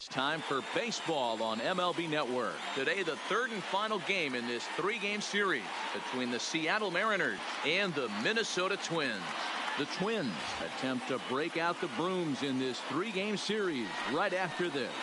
It's time for baseball on MLB Network. Today, the third and final game in this three-game series between the Seattle Mariners and the Minnesota Twins. The Twins attempt to break out the brooms in this three-game series right after this.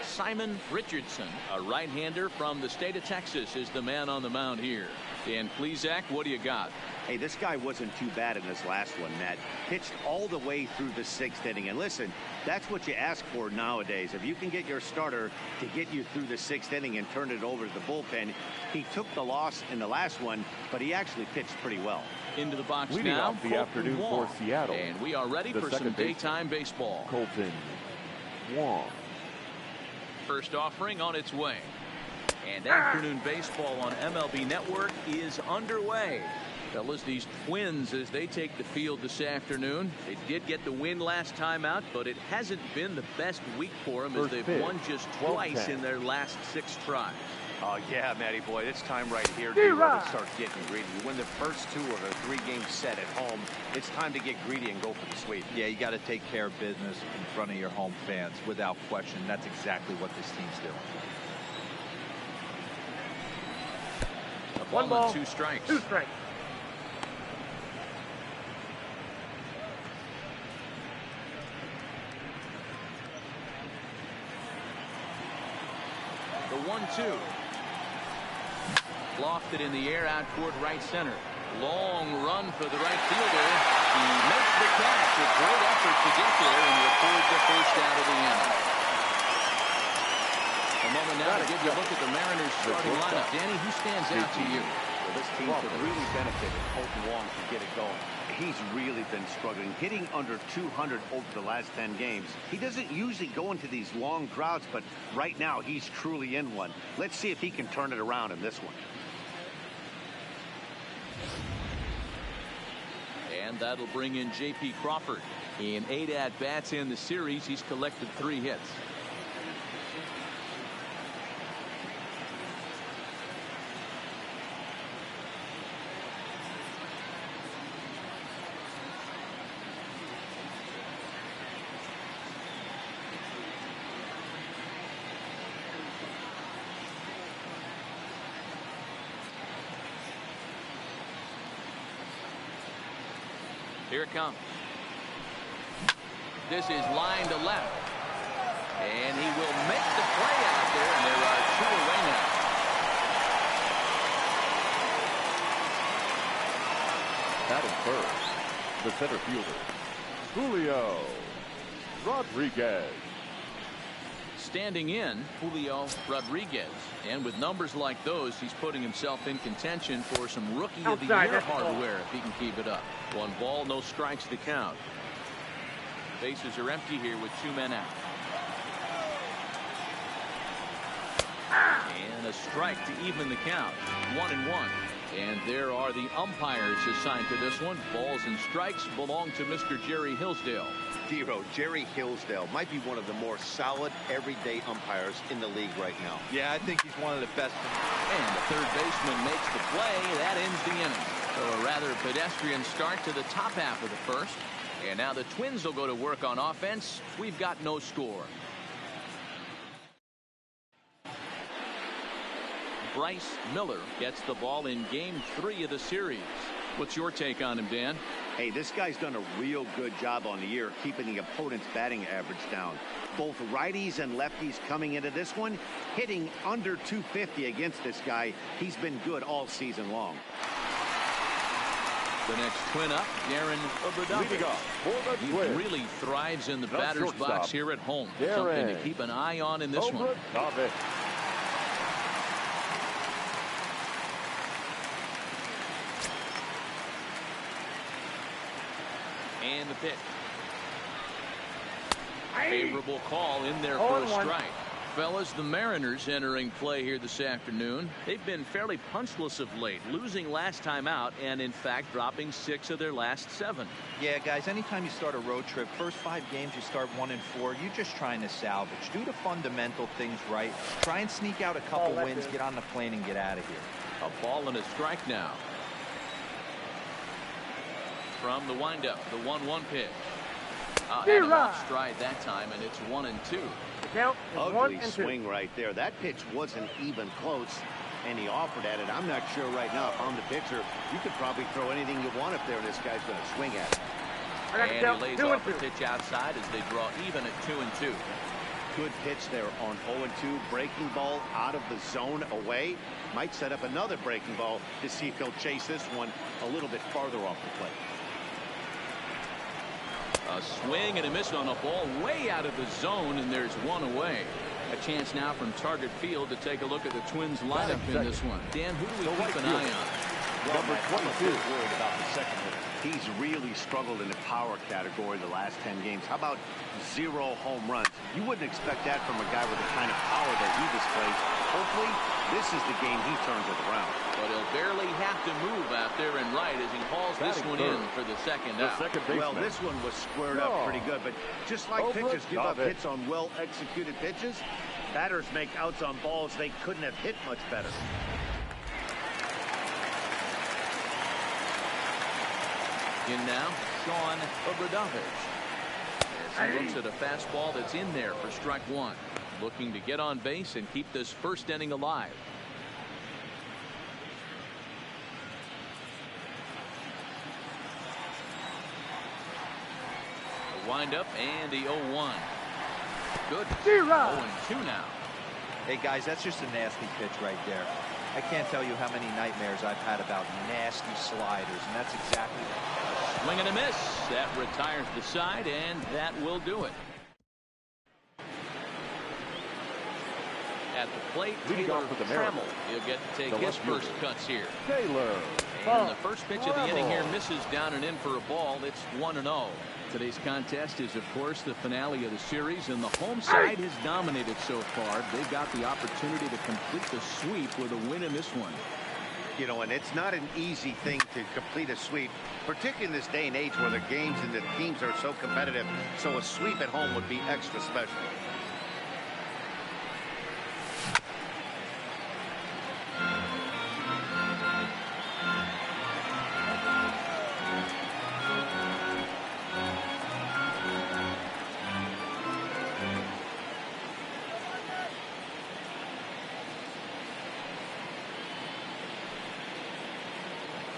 Simon Richardson, a right-hander from the state of Texas, is the man on the mound here. Dan Plesac, what do you got? Hey, this guy wasn't too bad in this last one, Matt. Pitched all the way through the sixth inning. And listen, that's what you ask for nowadays. If you can get your starter to get you through the sixth inning and turn it over to the bullpen. He took the loss in the last one, but he actually pitched pretty well. Into the box Leading now, off the afternoon for Seattle. And we are ready for some daytime baseball. Kolten Wong. First offering on its way. And afternoon baseball on MLB Network is underway. Fellas, these Twins, as they take the field this afternoon, they did get the win last time out, but it hasn't been the best week for them as they've won just twice in their last 6 tries. Oh, yeah, Matty boy, it's time right here to start getting greedy. You win the first 2 of a 3-game set at home. It's time to get greedy and go for the sweep. Yeah, you got to take care of business in front of your home fans, without question. That's exactly what this team's doing. 1 ball, 2 strikes. 2 strikes. The 1-2. Lofted in the air out toward right center. Long run for the right fielder. He makes the catch. A great effort to get there and record the first out of the inning. A moment now to give you a look at the Mariners starting lineup. Danny, who stands out to you? Well, this team could really benefit if Kolten Wong could get it going. He's really been struggling, hitting under 200 over the last 10 games. He doesn't usually go into these long droughts, but right now he's truly in one. Let's see if he can turn it around in this one. And that'll bring in J.P. Crawford. In 8 at-bats in the series, he's collected 3 hits. Here it comes. This is line to left. And he will make the play out there, and there are 2 away now. Batting first, the center fielder, Julio Rodriguez. Standing in, Julio Rodriguez. And with numbers like those, he's putting himself in contention for some Rookie of the Year hardware if he can keep it up. 1 ball, no strikes to count. Bases are empty here with 2 men out. And a strike to even the count. 1-1. And there are the umpires assigned to this one. Balls and strikes belong to Mr. Jerry Hillsdale. Hero Jerry Hillsdale might be one of the more solid everyday umpires in the league right now. Yeah, I think he's one of the best. And the third baseman makes the play. That ends the inning. So a rather pedestrian start to the top half of the first. And now the Twins will go to work on offense. We've got no score. Bryce Miller gets the ball in game 3 of the series. What's your take on him, Dan? Hey, this guy's done a real good job on the year keeping the opponent's batting average down. Both righties and lefties coming into this one, hitting under 250 against this guy. He's been good all season long. The next Twin up, Darren Aberdeen. He really thrives in the batter's box here at home. Something to keep an eye on in this one. And the pitch. Favorable call in there for a strike. Fellas, the Mariners entering play here this afternoon. They've been fairly punchless of late, losing last time out and in fact dropping 6 of their last 7. Yeah, guys, anytime you start a road trip, first 5 games you start 1-4, you're just trying to salvage. Do the fundamental things right. Try and sneak out a couple wins, get on the plane and get out of here. A ball and a strike now. from the windup. The 1-1 pitch. Had him off stride that time, and it's 1-2. Ugly swing right there. That pitch wasn't even close, and he offered at it. I'm not sure right now if I'm the pitcher, you could probably throw anything you want up there, and this guy's going to swing at it. And he lays off the pitch outside as they draw even at 2-2. Good pitch there on 0-2. Breaking ball out of the zone away. Might set up another breaking ball to see if he'll chase this one a little bit farther off the plate. A swing and a miss on a ball way out of the zone, and there's one away. A chance now from Target Field to take a look at the Twins lineup in this one. Dan, who do we keep an eye on? Number 22. Worried about the second hitter. He's really struggled in the power category the last 10 games. How about 0 home runs? You wouldn't expect that from a guy with the kind of power that he displays. Hopefully, this is the game he turns it around. But he'll barely have to move out there in right as he hauls this one in for the second out. Well, this one was squared up pretty good, but just like pitchers give up hits on well-executed pitches, batters make outs on balls they couldn't have hit much better. In now, Sean Obradovich. As he looks at a fastball that's in there for strike one. Looking to get on base and keep this first inning alive. The windup and the 0-1. Good. 0-2 now. Hey, guys, that's just a nasty pitch right there. I can't tell you how many nightmares I've had about nasty sliders, and that's exactly that. Swing and a miss. That retires the side, and that will do it. At the plate, Taylor Trammell. He'll get to take his first cuts here. Taylor. And the first pitch of the inning here misses down and in for a ball. It's 1-0. Today's contest is, of course, the finale of the series, and the home side has dominated so far. They've got the opportunity to complete the sweep with a win in this one. You know, and it's not an easy thing to complete a sweep, particularly in this day and age where the games and the teams are so competitive. So a sweep at home would be extra special.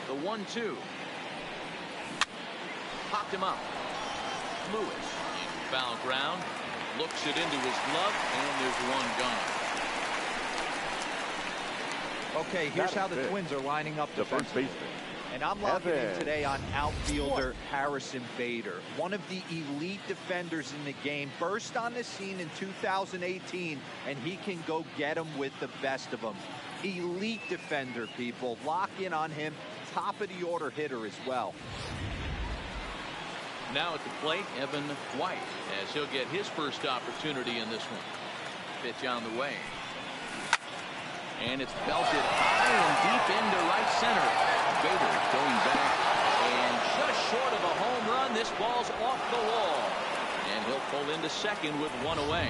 The 1-2. Popped him up. Lewis in foul ground. Looks it into his glove, and there's one gone. Okay, here's how the Twins are lining up the first baseman. And I'm locking in today on outfielder Harrison Bader, one of the elite defenders in the game. Burst on the scene in 2018, and he can go get them with the best of them. Elite defender, people. Lock in on him. Top of the order hitter as well. Now at the plate, Evan White, as he'll get his first opportunity in this one. Pitch on the way. And it's belted high and deep into right center. Bader going back, and just short of a home run. This ball's off the wall, and he'll pull into second with one away.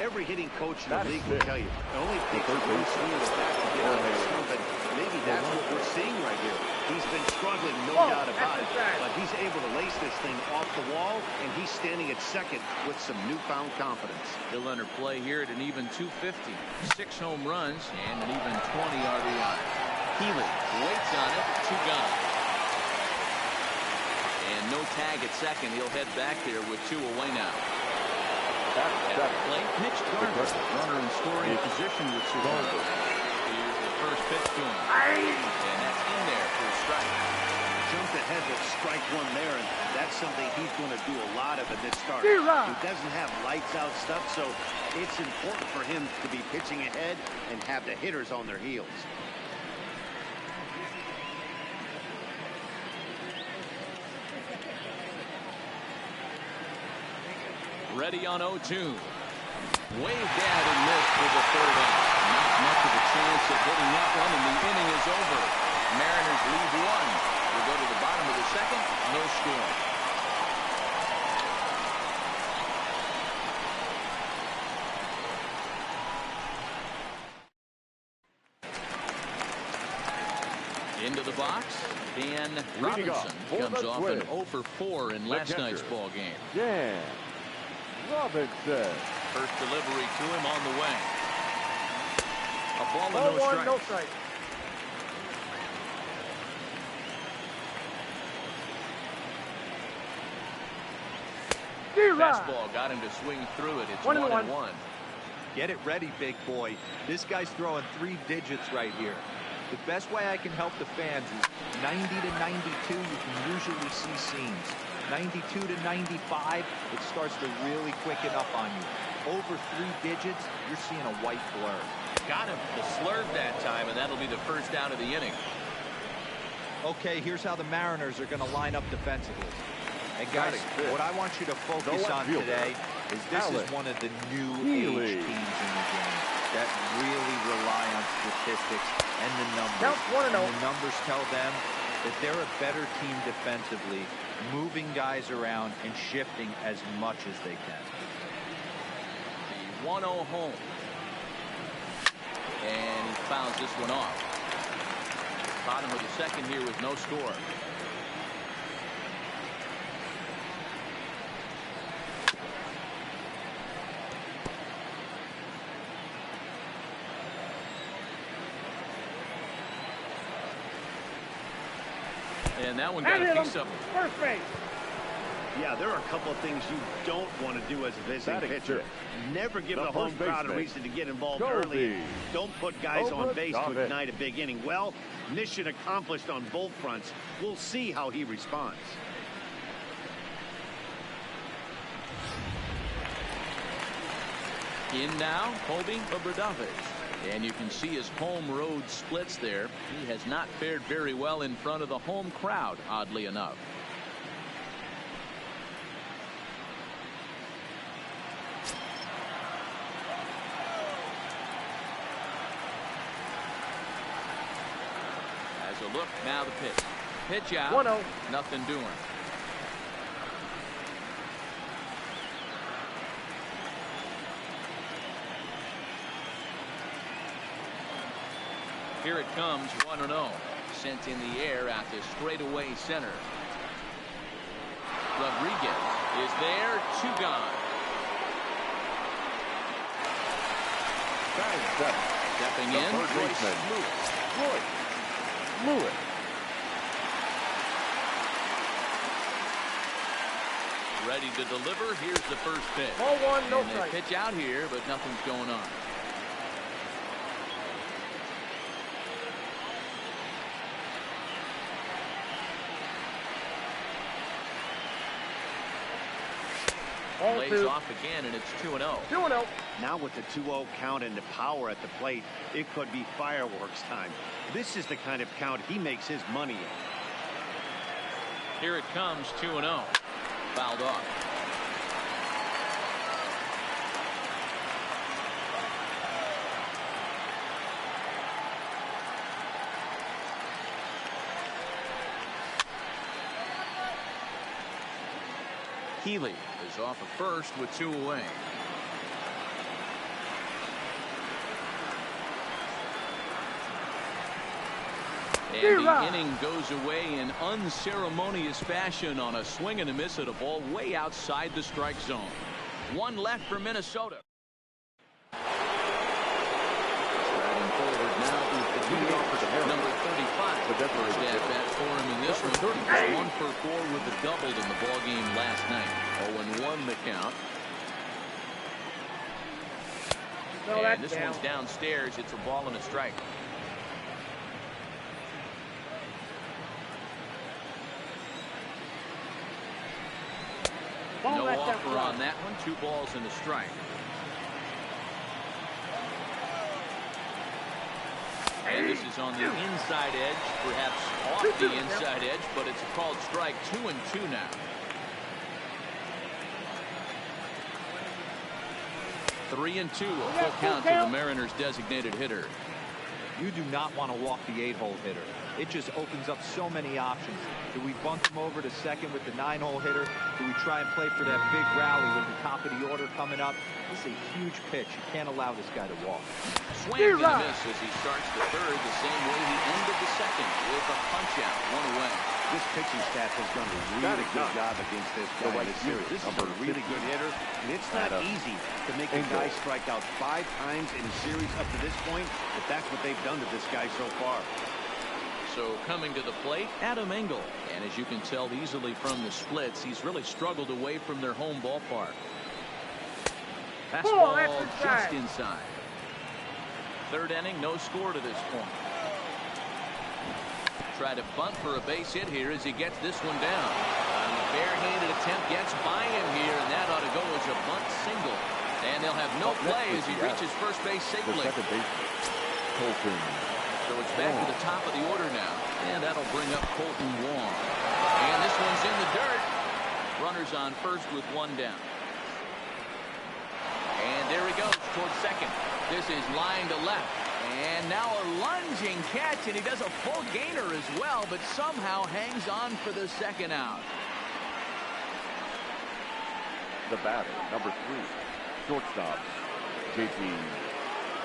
Every hitting coach in the league will tell you it only takes one swing of the bat to get on the slump, and maybe that's what we're seeing right here. He's been struggling, no doubt about it, but he's able to lace this thing off the wall, and he's standing at second with some newfound confidence. He'll enter play here at an even 250. 6 home runs and an even 20 RBI. Healy waits on it. 2 gone. And no tag at second. He'll head back there with 2 away now. At the plate, Mitch Garver, runner in scoring position with Chicago. Here's the first pitch to him. And that's in there for a strike. Jumped ahead with strike one there, and that's something he's going to do a lot of in this start. He doesn't have lights out stuff, so it's important for him to be pitching ahead and have the hitters on their heels. Ready on 0-2. Waved at and missed for the third out. Not much of a chance of hitting that one, and the inning is over. Mariners lead 1. We'll go to the bottom of the second. No score. Into the box, Dan Leading Robinson off comes the off Twins. an 0 for 4 in last night's ball game. Dan Robinson. First delivery to him on the way. A ball and Ball no one, strike. no strike. Fastball got him to swing through it. It's 1-1. Get it ready, big boy. This guy's throwing 3 digits right here. The best way I can help the fans is 90 to 92, you can usually see seams. 92 to 95, it starts to really quicken up on you. Over 3 digits, you're seeing a white blur. Got him the slurve that time, and that'll be the first out of the inning. Okay, here's how the Mariners are going to line up defensively. And guys, what I want you to focus on today is this is one of the new age teams in the game that really rely on statistics and the numbers. And the numbers tell them that they're a better team defensively, moving guys around and shifting as much as they can. The 1-0 home. And he fouls this one off. Bottom of the second here with no score. And that one got a piece of first base. Yeah, there are a couple of things you don't want to do as a visiting pitcher. Never give the home crowd a reason to get involved early. Don't put guys on base to ignite a big inning. Well, mission accomplished on both fronts. We'll see how he responds. In now, Colby Obradovich. And you can see his home road splits there. He has not fared very well in front of the home crowd, oddly enough. As a look, now the pitch. Pitch out. 1-0. Nothing doing. Here it comes, 1-0. Sent in the air at the straightaway center. Rodriguez is there, 2 gone. Stepping in, Royce Lewis. Ready to deliver. Here's the first pitch. Ball one, no strike. Pitch out here, but nothing's going on. Lays off again, and it's 2-0. 2-0. Now with the 2-0 count and the power at the plate, it could be fireworks time. This is the kind of count he makes his money in. Here it comes, 2-0. Fouled off. Healy is off at first with 2 away. And the inning goes away in unceremonious fashion on a swing and a miss at a ball way outside the strike zone. 1 left for Minnesota. Striding forward now is the leadoff, number 35. First at bat for him in this one. He was 1 for 4 with a double in the ball game last night. 0-1 the count. And this one's downstairs. It's a ball and a strike. No offer on that one. 2 balls and a strike. And this is on the inside edge, perhaps off the inside edge, but it's a called strike. 2-2 now. 3-2, a full count to the Mariners' designated hitter. You do not want to walk the 8-hole hitter. It just opens up so many options. Do we bunt him over to second with the 9-hole hitter? Do we try and play for that big rally with the top of the order coming up? This is a huge pitch. You can't allow this guy to walk. Swing and a miss as he starts the third the same way he ended the second with a punch out, 1 away. This pitching staff has done a really good job against this guy in this series. This is a really good hitter, and it's not easy to make a guy strike out 5 times in a series up to this point, but that's what they've done to this guy so far. So coming to the plate, Adam Engel. And as you can tell easily from the splits, he's really struggled away from their home ballpark. Fastball just inside. Third inning, no score to this point. Try to bunt for a base hit here as he gets this one down. And the barehanded attempt gets by him here, and that ought to go as a bunt single. And they'll have no play as he reaches first base safely. So it's back to the top of the order now, and that'll bring up Colton Wong. And this one's in the dirt. Runners on first with 1 down. And there he goes towards second. This is line to left. And now a lunging catch, and he does a full gainer as well, but somehow hangs on for the second out. The batter, number 3, shortstop, J.P.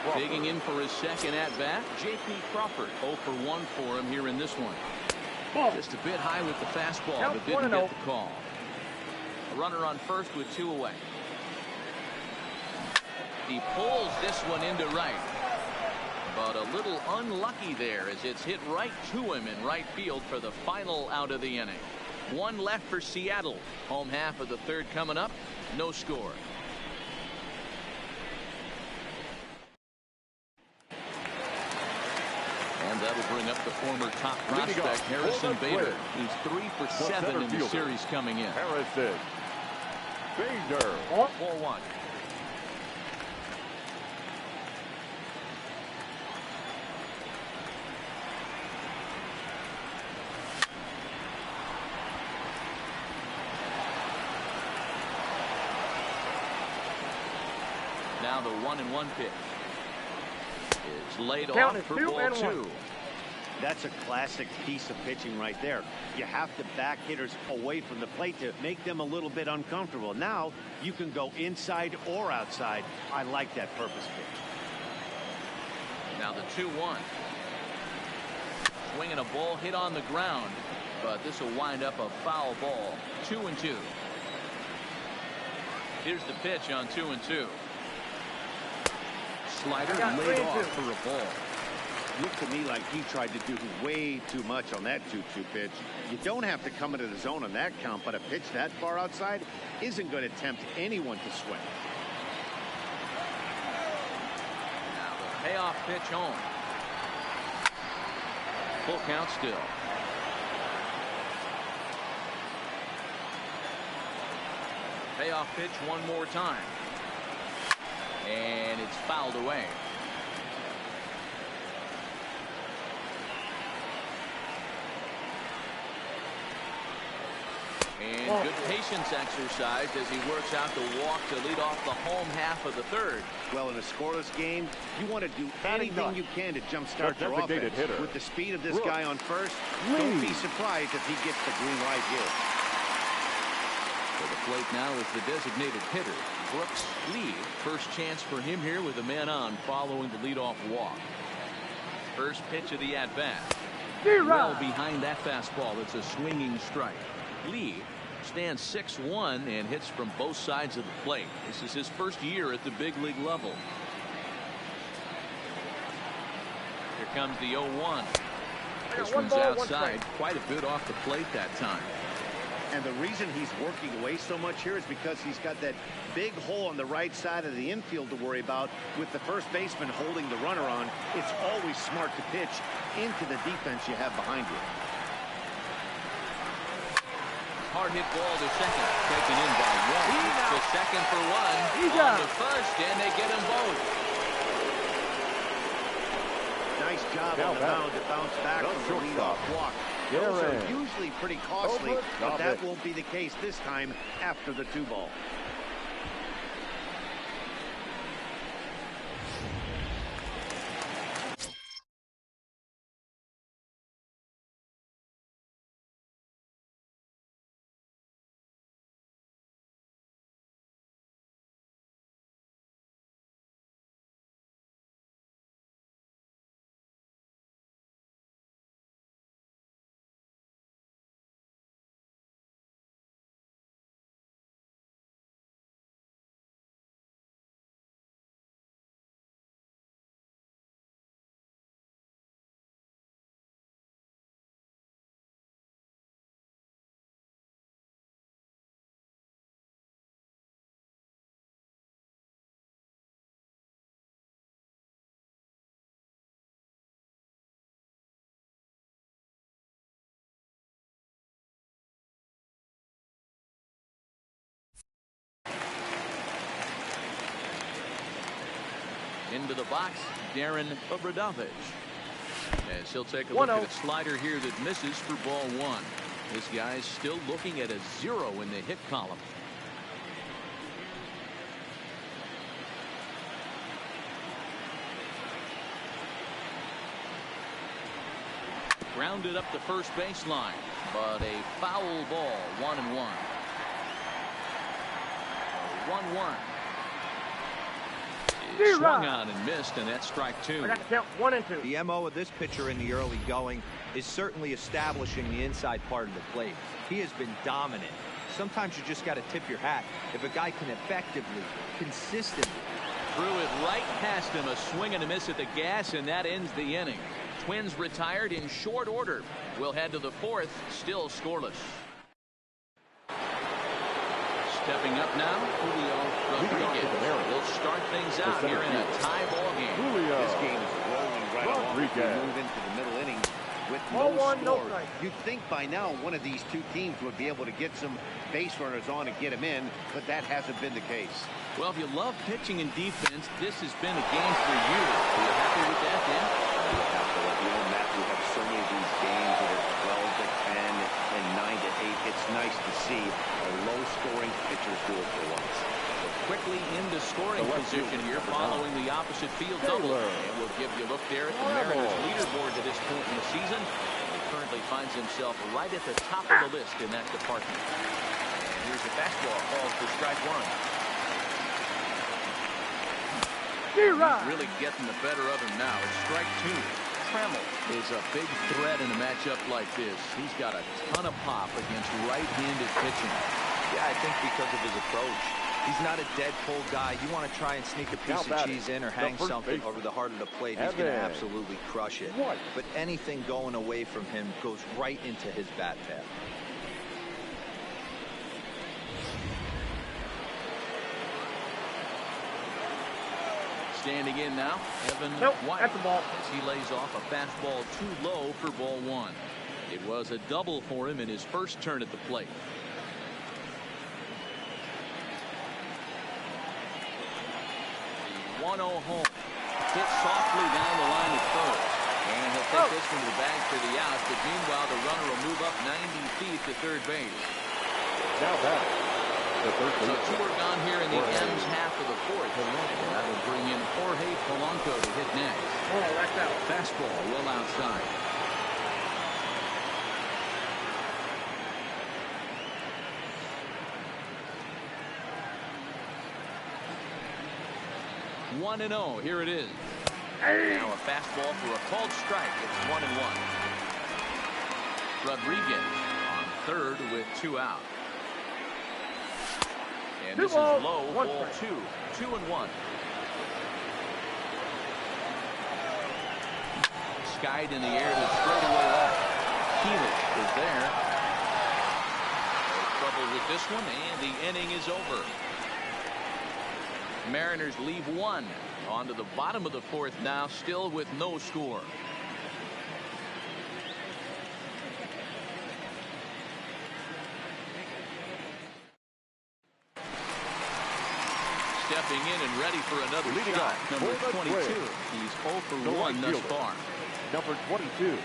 Crawford. Digging in for his second at-bat, J.P. Crawford. 0 for 1 for him here in this one. Just a bit high with the fastball, but didn't get the call. A runner on first with 2 away. He pulls this one into right. But a little unlucky there as it's hit right to him in right field for the final out of the inning. 1 left for Seattle. Home half of the third coming up. No score. And that'll bring up the former top prospect, Harrison Bader. He's 3 for 7 in the series coming in. Harrison Bader. 4-1. Now the 1-1 pitch is laid off for ball 2. That's a classic piece of pitching right there. You have to back hitters away from the plate to make them a little bit uncomfortable. Now you can go inside or outside. I like that purpose pitch. Now the 2-1. Swinging a ball hit on the ground, but this will wind up a foul ball. 2-2. Here's the pitch on 2-2. Slider laid off for a ball. Looked to me like he tried to do way too much on that 2-2 pitch. You don't have to come into the zone on that count, but a pitch that far outside isn't going to tempt anyone to swing. Now the payoff pitch home. Full count still. Payoff pitch one more time. And it's fouled away. And good patience exercised as he works out the walk to lead off the home half of the third. Well, in a scoreless game, you want to do anything you can to jumpstart your offense. With the speed of this guy on first, don't be surprised if he gets the green light here. For the plate now is the designated hitter, Brooks Lee. First chance for him here with a man on following the leadoff walk. First pitch of the at-bat. Well behind that fastball. It's a swinging strike. Lee stands 6'1" and hits from both sides of the plate. This is his first year at the big league level. Here comes the 0-1. This one's outside, quite a bit off the plate that time. And the reason he's working away so much here is because he's got that big hole on the right side of the infield to worry about. With the first baseman holding the runner on, it's always smart to pitch into the defense you have behind you. Hard hit ball to second, taken in by Wong. To second for one, on to first, and they get them both. Nice job on the mound to bounce back from the leadoff walk. Those are usually pretty costly, but that won't be the case this time after the 2-ball. Into the box, Darren Obradovich. As he'll take a look at a slider here that misses for ball one. This guy's still looking at a 0 in the hit column. Grounded up the first baseline, but a foul ball, 1-1. 1-1. Swung on and missed, and that's strike 2. Count 1 and 2. The MO of this pitcher in the early going is certainly establishing the inside part of the plate. He has been dominant. Sometimes you just got to tip your hat if a guy can effectively, consistently. Threw it right past him, a swing and a miss at the gas, and that ends the inning. Twins retired in short order. We'll head to the fourth, still scoreless. Stepping up now, Julio Rodriguez will start things out here in a tie ball game. This game is rolling right along as we move into the middle innings with no score. You'd think by now one of these two teams would be able to get some base runners on and get them in, but that hasn't been the case. Well, if you love pitching and defense, this has been a game for you. Are you happy with that, Dan? You know, Matt, we have so many of these games that are 12 to 10 and 9 to 8. It's nice to see a low-scoring pitcher's duel for once. Quickly into scoring position here following the opposite field double. And we'll give you a look there at the Mariners leaderboard to this point in the season. He currently finds himself right at the top of the list in that department. And here's a fastball called for strike 1. He's really getting the better of him now. It's strike 2. Trammell is a big threat in a matchup like this. He's got a ton of pop against right-handed pitching. Yeah, I think because of his approach. He's not a dead pull guy. You want to try and sneak a piece of cheese in or hang something over the heart of the plate. He's going to absolutely crush it. But anything going away from him goes right into his bat path. Standing in now, Evan White, that's a ball. as he lays off a fastball too low for ball 1. It was a double for him in his first turn at the plate. The 1-0 home. Hit softly down the line at first. And he'll take this from the bag for the out, but meanwhile the runner will move up 90 feet to third base. Now back. So 2 are gone here in the M's half of the fourth. And that will bring in Jorge Polanco to hit next. That's out. Fastball well outside. One and 0. Here it is. Now a fastball for a called strike. It's 1-1. Rodriguez on third with 2 out. And this is low, ball 2. 2-1. Skied in the air to straightaway left. Keelich is there. No trouble with this one, and the inning is over. Mariners leave 1. On to the bottom of the fourth now, still with no score. Stepping in and ready for another shot. Number 22. He's 0 for 1 thus far. Number 22.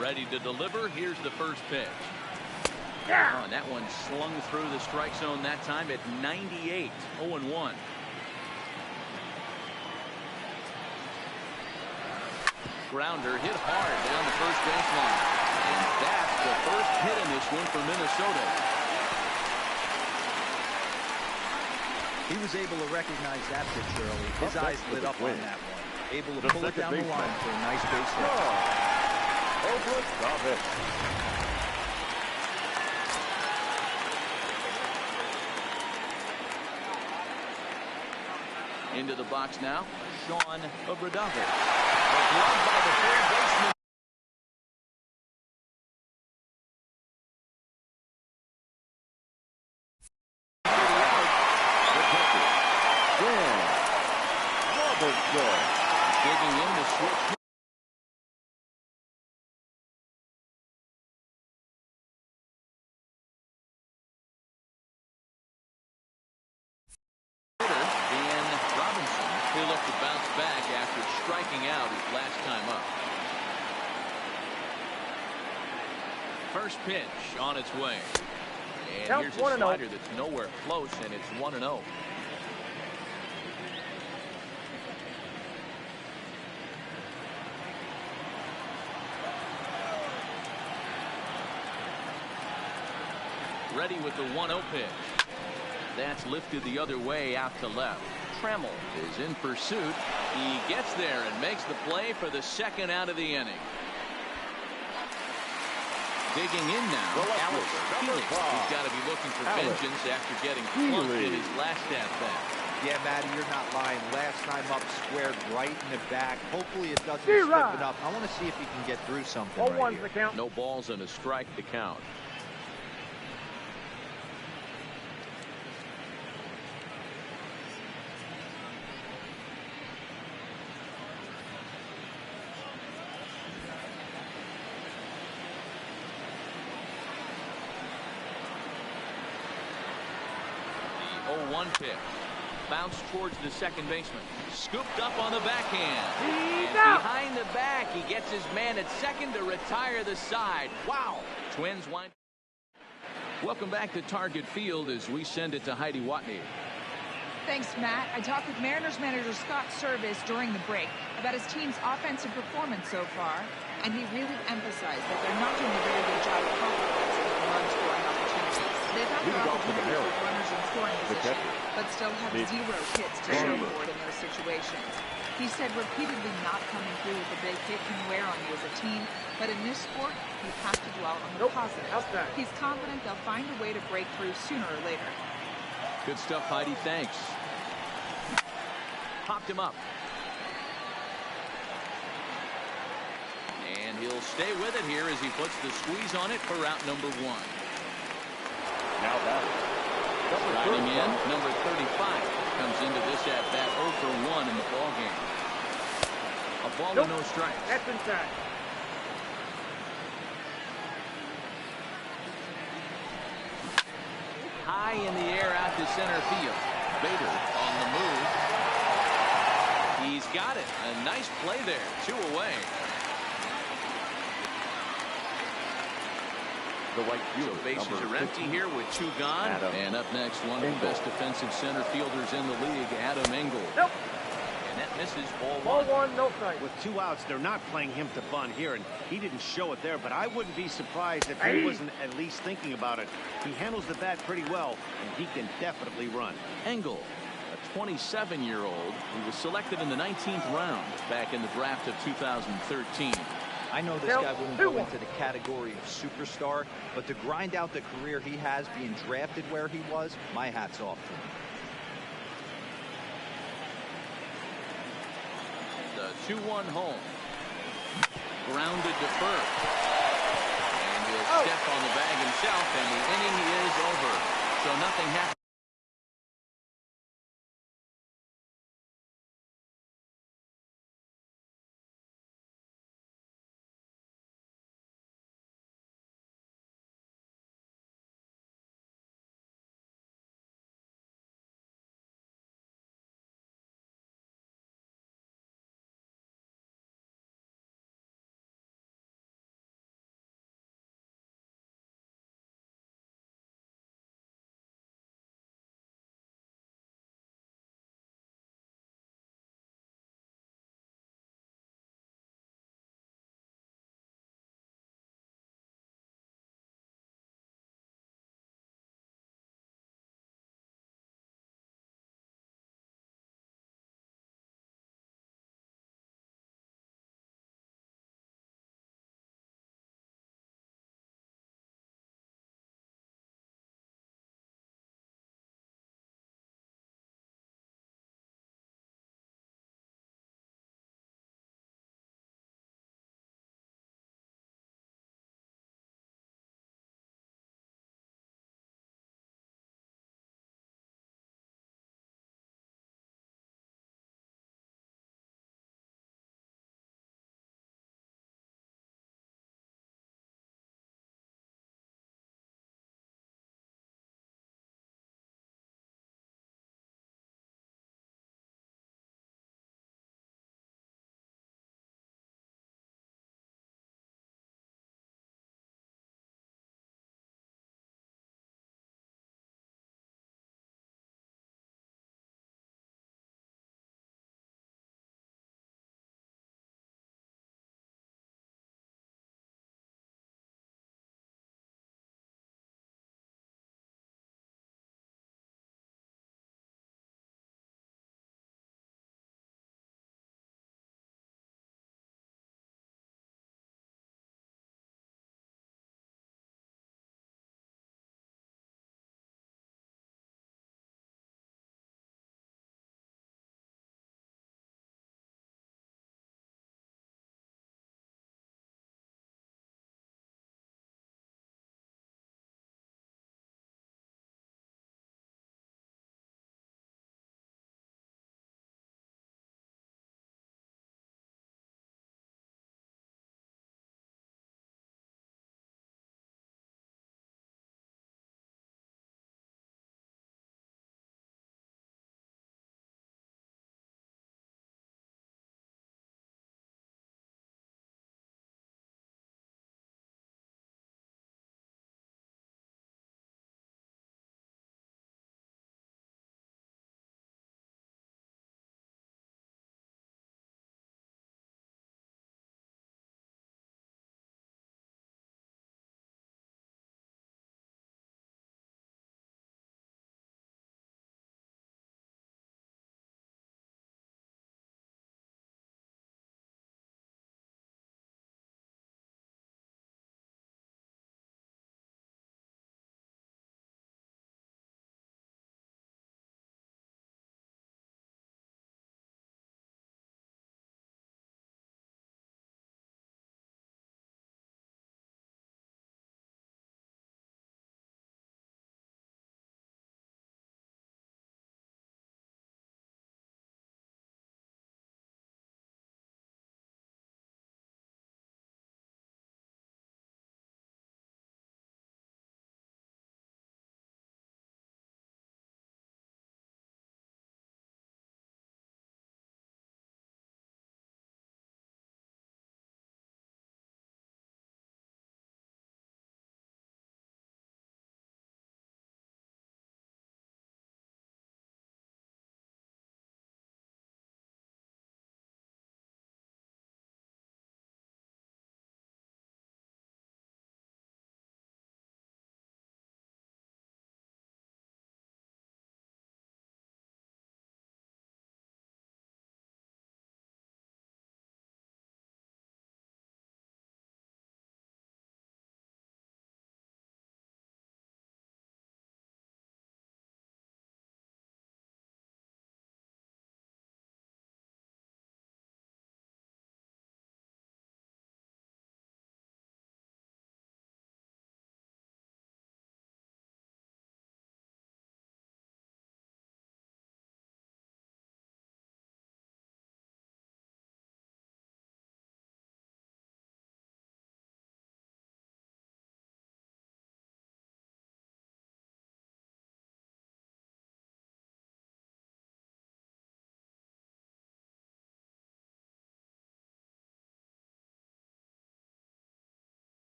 Ready to deliver. Here's the first pitch. Oh, and that one slung through the strike zone that time at 98. 0-1. Grounder hit hard down the first baseline. And that's the first hit in this one for Minnesota. He was able to recognize that pitch early. His eyes lit up on that one. Able to pull it down the line for a nice base hit. Into the box now, Sean Obradovich. A glove by the third baseman. Digging in to switch. striking out his last time up. First pitch on its way. And here's a slider that's nowhere close, and it's 1-0. Ready with the 1-0 pitch. That's lifted the other way out to left. Trammell is in pursuit. He gets there and makes the play for the second out of the inning. Digging in now, Alex Felix. He's got to be looking for vengeance after getting plunked in his last at-bat. Yeah, Matty, you're not lying. Last time up, squared right in the back. Hopefully it doesn't slip it up. I want to see if he can get through something right here. The count. No balls and a strike to count. The 0-1 pitch. Bounced towards the second baseman. Scooped up on the backhand. And behind the back, he gets his man at second to retire the side. Wow. Twins wind. Welcome back to Target Field as we send it to Heidi Watney. Thanks, Matt. I talked with Mariners manager Scott Service during the break about his team's offensive performance so far, and he really emphasized that they're not doing a very good job of capitalizing on run scoring opportunities. They've had their opportunities with runners in scoring position, but still have zero hits to show for it in those situations. He said repeatedly not coming through with a big hit can wear on you as a team, but in this sport, you have to dwell on the positive. He's confident they'll find a way to break through sooner or later. Good stuff, Heidi. Thanks. Popped him up. And he'll stay with it here as he puts the squeeze on it for route number 1. Now batting. Riding in, number 35 comes into this at-bat 0 for 1 in the ballgame. A ball with no strikes. That's inside. High in the air out to center field. Bader on the move. He's got it. A nice play there. 2 away. The right fielder, so bases are empty 15. here with 2 gone. And up next, one of the best defensive center fielders in the league, Adam Engel. Nope. And that misses ball 1. Ball 1, no strike. With 2 outs, they're not playing him to bunt here, and he didn't show it there, but I wouldn't be surprised if he wasn't at least thinking about it. He handles the bat pretty well, and he can definitely run. Engel, a 27-year-old who was selected in the 19th round back in the draft of 2013. I know this guy wouldn't go into the category of superstar, but to grind out the career he has being drafted where he was, my hat's off to him. The 2-1 home. Grounded to first. And he'll step on the bag himself, and the inning is over. So nothing happened.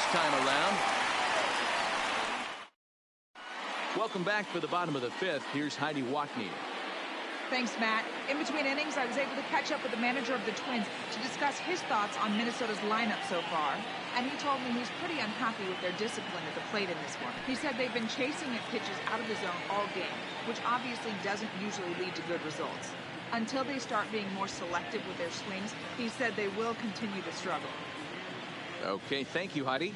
time around. Welcome back for the bottom of the fifth. Here's Heidi Watney. Thanks, Matt. In between innings, I was able to catch up with the manager of the Twins to discuss his thoughts on Minnesota's lineup so far. And he told me he's pretty unhappy with their discipline at the plate in this one. He said they've been chasing at pitches out of the zone all game, which obviously doesn't usually lead to good results. Until they start being more selective with their swings, he said they will continue to struggle. Okay, thank you, Heidi.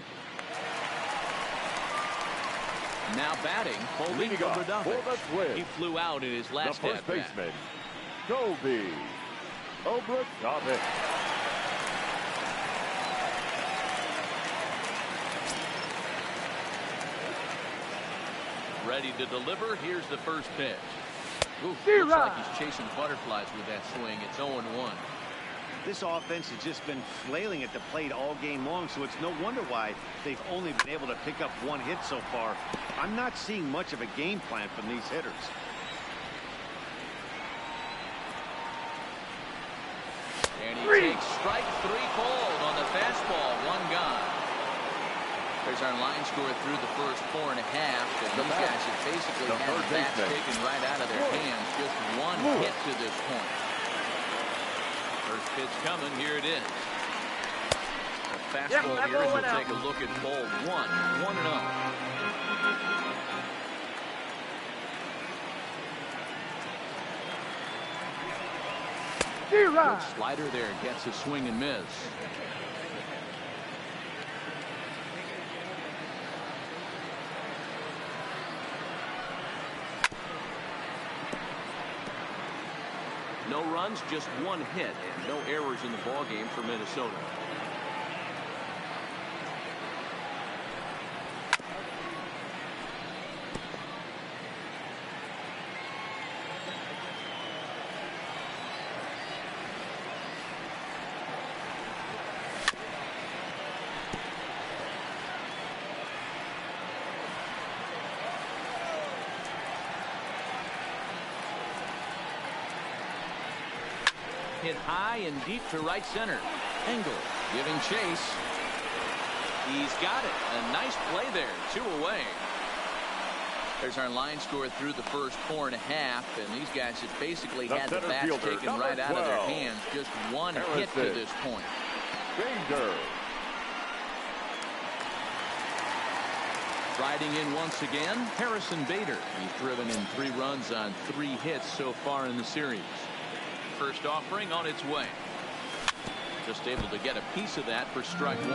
Now batting, holding Obradovich. He flew out in his last the first baseman, Colby Obradovich. Ready to deliver. Here's the first pitch. Ooh, looks like he's chasing butterflies with that swing. It's 0-1. This offense has just been flailing at the plate all game long, so it's no wonder why they've only been able to pick up one hit so far. I'm not seeing much of a game plan from these hitters. And he takes strike three called on the fastball. One gone. There's our line score through the first 4.5. And these guys have basically had the bats taken right out of their hands. Just one hit to this point. First pitch coming. Here it is. The fastball here as we'll take a look at ball one. 1-0. Good slider there. Gets a swing and miss. No runs, just one hit, and no errors in the ballgame for Minnesota. Hit high and deep to right center. Engel giving chase. He's got it. A nice play there. 2 away. There's our line score through the first 4.5. And these guys have basically had the bats taken right out of their hands. Just one hit to this point. Bader. Riding in once again, Harrison Bader. He's driven in 3 runs on 3 hits so far in the series. First offering on its way. Just able to get a piece of that for strike 1.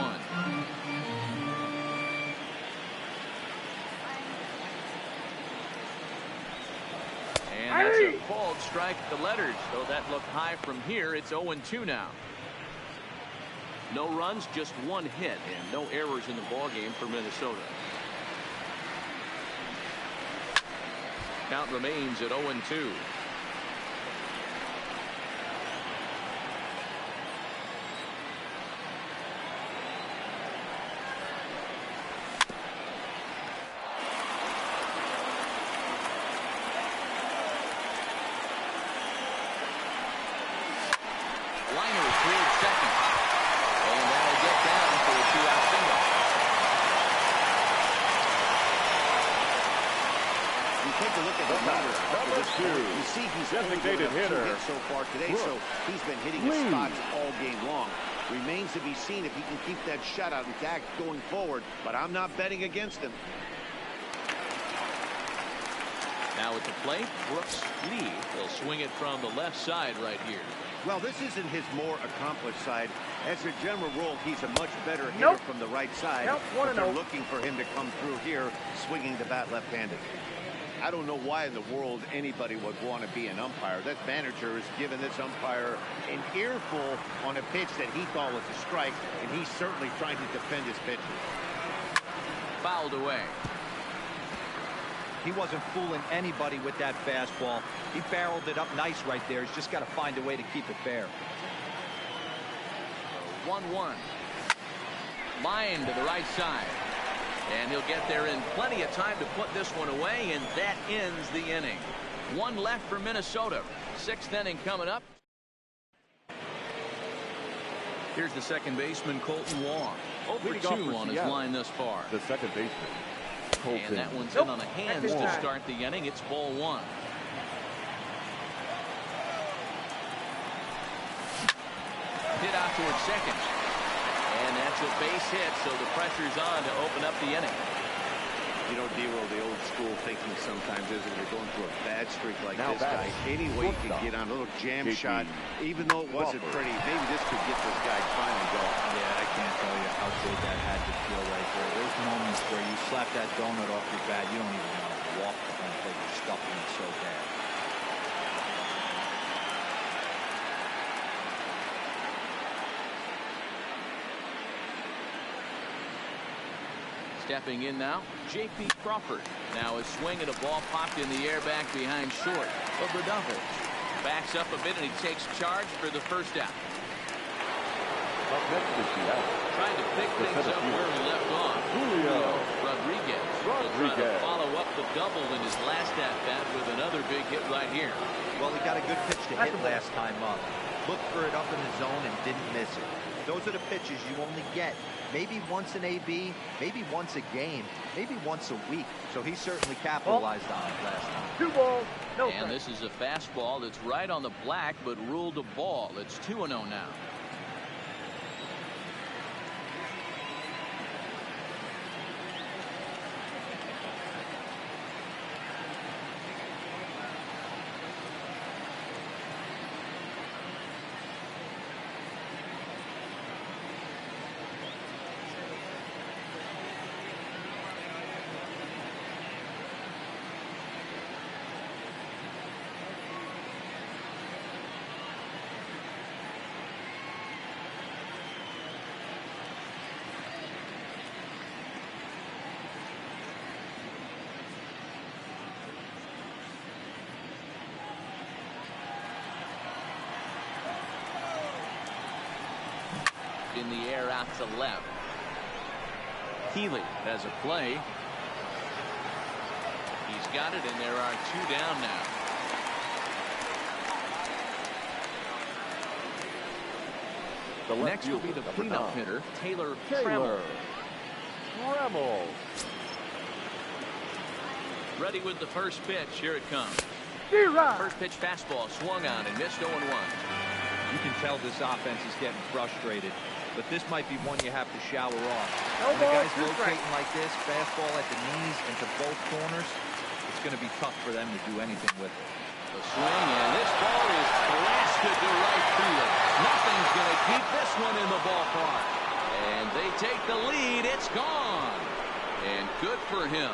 And that's a called strike at the letters. Though that looked high from here, it's 0-2 now. No runs, just one hit, and no errors in the ballgame for Minnesota. Count remains at 0-2. You see he's designated hitter so far today, so he's been hitting his spots all game long. Remains to be seen if he can keep that shutout intact going forward, but I'm not betting against him. Now at the plate, Brooks Lee will swing it from the left side right here. Well, this isn't his more accomplished side. As a general rule, he's a much better hitter from the right side. But they're looking for him to come through here, swinging the bat left-handed. I don't know why in the world anybody would want to be an umpire. That manager has given this umpire an earful on a pitch that he thought was a strike, and he's certainly trying to defend his pitches. Fouled away. He wasn't fooling anybody with that fastball. He barreled it up nice right there. He's just got to find a way to keep it fair. 1-1. Line to the right side. And he'll get there in plenty of time to put this one away, and that ends the inning. 1 left for Minnesota. 6th inning coming up. Here's the second baseman, Colton Wong. 0 for Leading off 2 for on his Seattle, line thus far. the second baseman, Colton. And that one's in on the hands to start the inning. It's ball 1. Hit out towards second. And that's a base hit, so the pressure's on to open up the inning. You know, Dero, the old school thinking sometimes is when you're going through a bad streak like Now this guy, any way you can get on a little jam JP shot, even though it wasn't Crawford. pretty, maybe this could get this guy finally going. Yeah, I can't tell you how good that had to feel right there. There's moments where you slap that donut off your bat, you don't even want to walk the home plate. You're stuffing it so bad. Stepping in now, J.P. Crawford. Now a swing at a ball popped in the air back behind short of the double. Backs up a bit and he takes charge for the first out. Up next is Seattle. Trying to pick things up where he left off. Julio Rodriguez. Will try to follow up the double in his last at-bat with another big hit right here. Well, he got a good pitch to hit last time up. Looked for it up in the zone and didn't miss it. Those are the pitches you only get maybe once in AB, maybe once a game, maybe once a week. So he certainly capitalized on it last time. 2 balls, no And this is a fastball that's right on the black but ruled a ball. It's 2-0 now. In the air out to left. Healy has a play. He's got it, and there are 2 down now. The left Next will be the fielder, cleanup number 9, hitter, Taylor Taylor Trammell. Trammell. Ready with the first pitch. Here it comes. First pitch fastball swung on and missed 0-1. You can tell this offense is getting frustrated, but this might be one you have to shower off. When the guys rotating like this, fastball at the knees and to both corners, it's going to be tough for them to do anything with it. The swing, and this ball is blasted to right field. Nothing's going to keep this one in the ballpark. And they take the lead. It's gone. And good for him.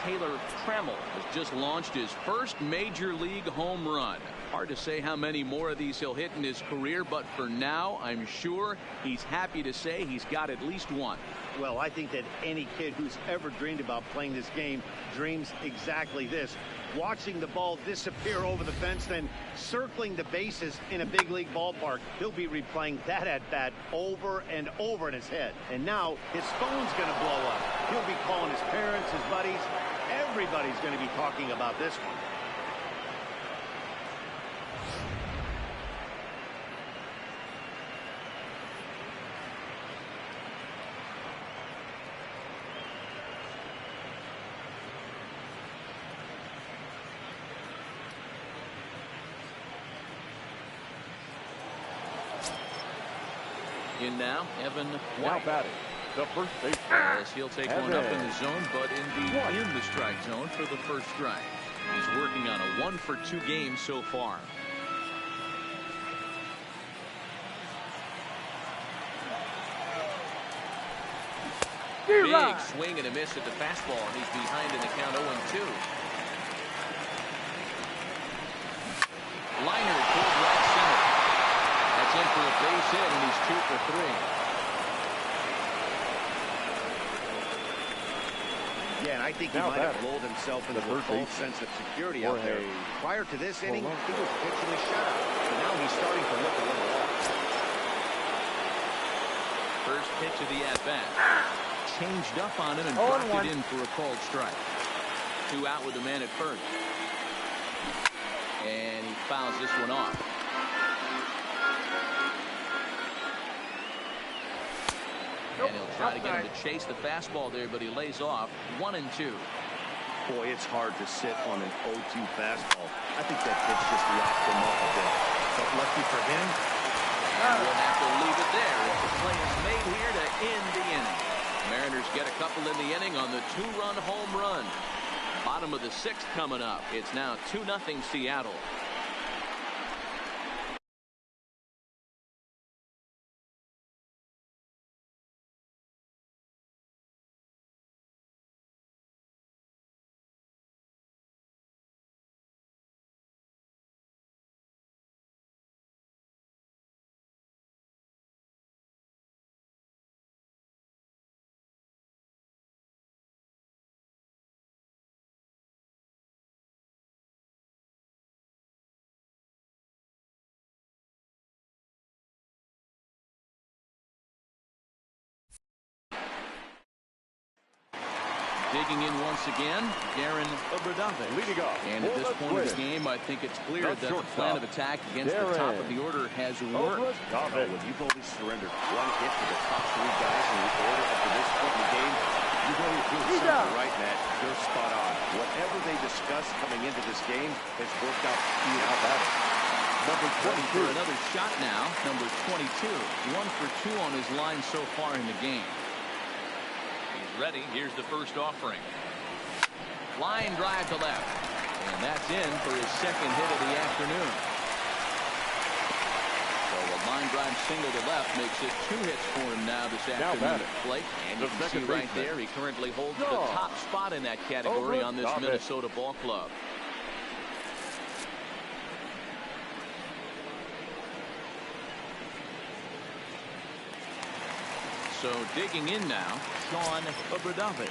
Taylor Trammell has just launched his first major league home run. Hard to say how many more of these he'll hit in his career, but for now, I'm sure he's happy to say he's got at least one. Well, I think that any kid who's ever dreamed about playing this game dreams exactly this. Watching the ball disappear over the fence, then circling the bases in a big league ballpark. He'll be replaying that at-bat over and over in his head. And now his phone's going to blow up. He'll be calling his parents, his buddies. Everybody's going to be talking about this one. In now, Evan Now White. batting, the first baseman. As he'll take one up in the zone, but in the strike zone for the first strike. He's working on a 1-for-2 game so far. Big swing and a miss at the fastball, and he's behind in the count 0-2. Liner pulled right center. That's in for a base hit, and he's 2 for 3. Yeah, and I think he Now might have batting, lulled himself into the a first false baseman, sense of security out there. Jorge Prior to this inning, Polanco. he was pitching a shutout. But now he's starting to look a little off. First pitch of the at-bat. Changed up on him and dropped it in for a called strike. 2 out with the man at first. And he fouls this one off. And he'll try to get him to chase the fastball there, but he lays off. 1-2. Boy, it's hard to sit on an 0-2 fastball. I think that pitch just locked him up a bit. But lucky for him, and we'll have to leave it there as the play is made here to end the inning. Mariners get a couple in the inning on the 2-run home run. Bottom of the 6th coming up. It's now 2-0 Seattle. Digging in once again, Darren Obradave. Leading off. And at this point of the game, I think it's clear that the plan of attack against the top of the order has worked. when you've only surrendered one hit to the top 3 guys in the order up to this point in the game, you know you're doing something right, Matt. You're spot on. Whatever they discussed coming into this game has worked out better. Number 22 for another shot now. Number 22, 1 for 2 on his line so far in the game. Ready. Here's the first offering. Line drive to left. And that's in for his 2nd hit of the afternoon. So a line drive single to left makes it 2 hits for him now this afternoon at the plate. And you can see right there he currently holds the top spot in that category on this Minnesota ball club. So digging in now, Sean Obradave.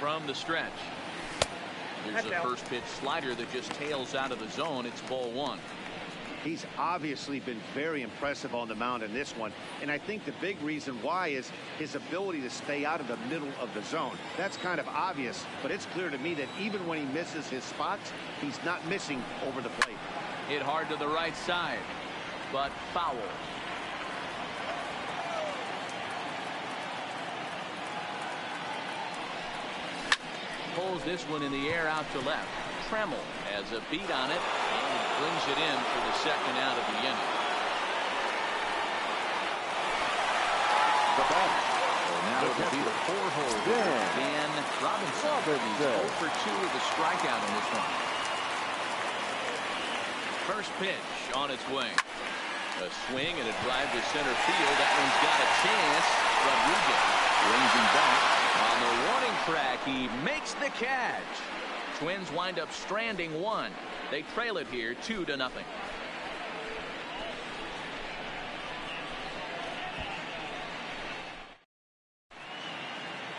From the stretch. Here's the first pitch slider that just tails out of the zone. It's ball 1. He's obviously been very impressive on the mound in this one. And I think the big reason why is his ability to stay out of the middle of the zone. That's kind of obvious, but it's clear to me that even when he misses his spots, he's not missing over the plate. Hit hard to the right side, but foul. Pulls this one in the air out to left. Trammell has a beat on it and brings it in for the 2nd out of the inning. So now it'll be the 4-hole. Dan Robinson. He's 0 for 2 with a strikeout in this one. First pitch on its way. A swing and a drive to center field. That one's got a chance. Rodriguez brings him back. On the warning track, he makes the catch. Twins wind up stranding 1. They trail it here 2-0.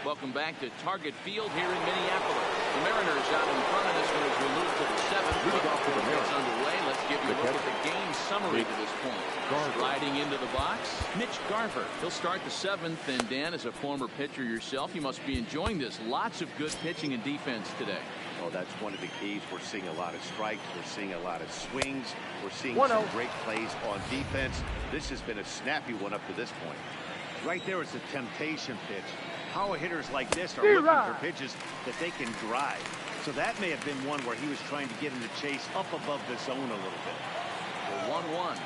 Welcome back to Target Field here in Minneapolis. The Mariners out in front of this one as we move to the 7th. It's underway. Let's give you a look at the game summary to this point. Sliding into the box, Mitch Garver. He'll start the 7th. And Dan, as a former pitcher yourself, you must be enjoying this. Lots of good pitching and defense today. Oh, that's one of the keys. We're seeing a lot of strikes. We're seeing a lot of swings. We're seeing some great plays on defense. This has been a snappy one up to this point. Right there is a temptation pitch. Power hitters like this are looking for pitches that they can drive. So that may have been one where he was trying to get him to chase up above the zone a little bit. The 1-1.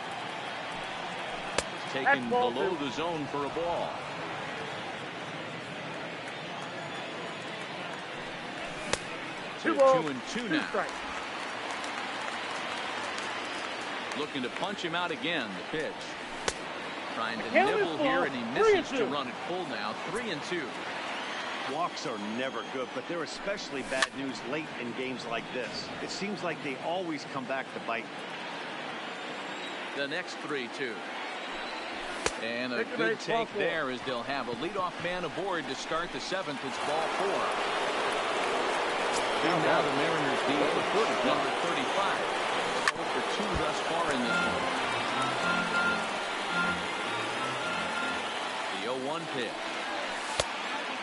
Taken below the zone for a ball. To 2-2 now. Looking to punch him out again. The pitch. Trying to nibble here, and he misses to run it full now. 3-2. Walks are never good, but they're especially bad news late in games like this. It seems like they always come back to bite. The next 3-2. And a good take there as they'll have a leadoff man aboard to start the 7th. It's ball 4. And now the Mariners DH, number 35. 0 for 2 thus far in this one. The 0-1 pitch.